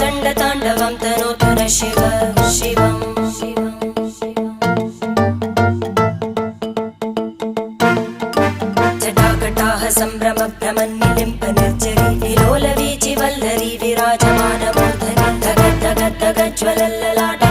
चण्डताण्डवं तनोतु न शिव शिवम् जटाकटाः सम्भ्रमभ्रमन्निलिम्प निर्जरी विलोलवीचि वल्लरी विराजमानमूर्धनि धगद्धगद्धगज्ज्वलल्ललाट